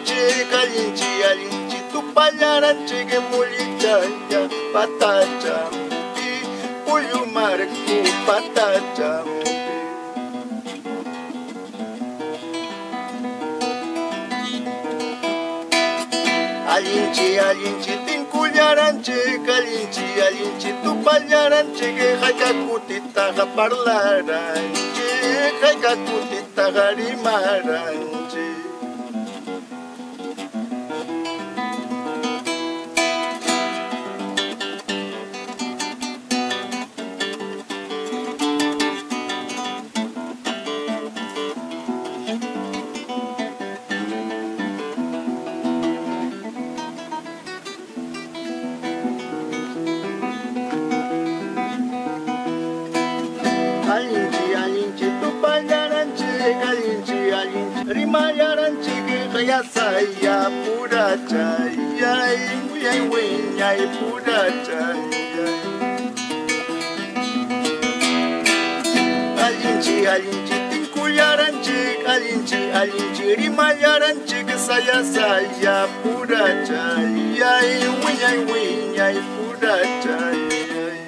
calinchi, alinchi, tu payaranche que mulichaya, patacha, puyu marco, patacha. Alinchi, alinchi, tincuyaranche, calinchi, alinchi, tu payaranche que jayacutita parlaranche, jayacutita garimaranche. Alinchi, alinchi, tu payaranche, calinchi, alinchi, rimayaranche que jayasaya puracha, yay, yay, yay, puracha, yay. Alinchi, alinchi, tincuyaranche, alinchi, alinchi, rimayaranche que sayasaya puracha, yay, yay, puracha, yay.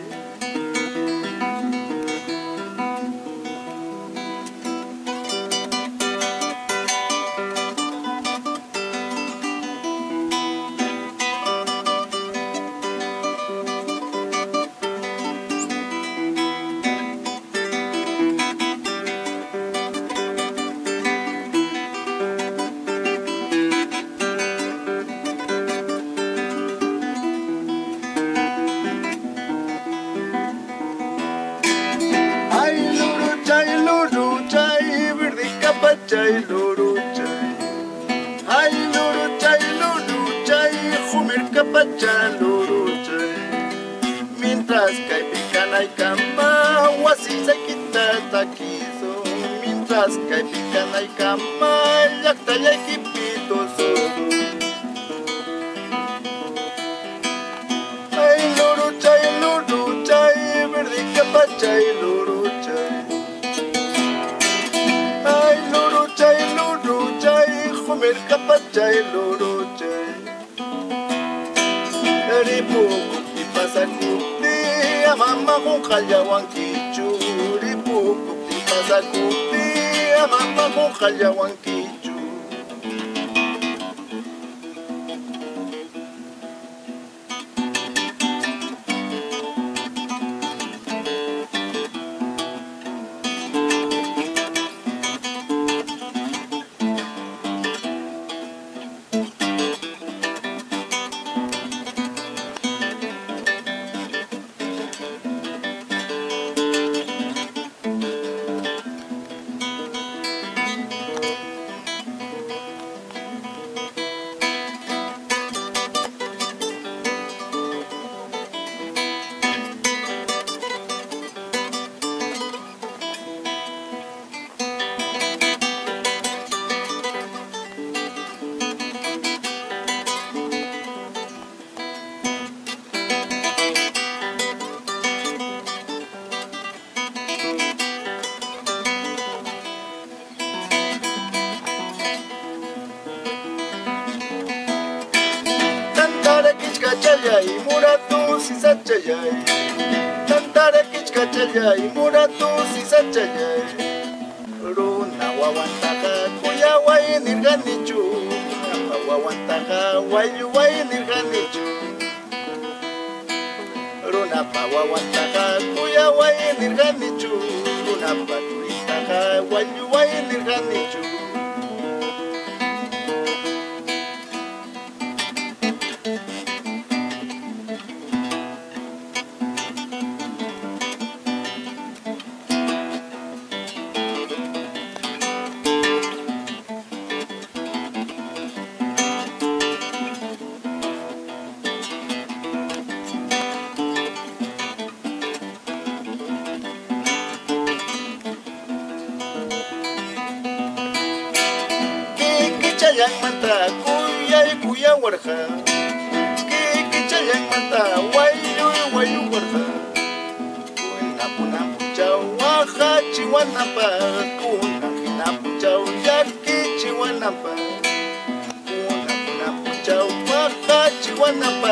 Chay luru chay, ay luru chay, jumer capacha luru chay. Mientras que pican ay cama, wasi se quita taquizo. Mientras que pican ay cama, yakta ya equipito solo. Ay luru chay, verde capacha y luru chay. Jumer capachay lorochay, ripuku tipasa kuti, amama con jayawanquichu, ripuku tipasa kuti, amama con jayawanquichu. Chayay, muratu si sachayay. Tantara kichkachayay, muratu si sachayay. Runa wawantaja, kuyaway nirganichu. Wawantaja, wayuway nirganichu. Runa pa wawantaja, kuyaway nirganichu. Runa pa turitaja, wayuway nirganichu. Chayang mata, kuya warja. Chayang mata, wayu warja. Kuna puna puchau, waja chiwanapa. Kuna hina puchau, yaki chiwanapa. Guanabara.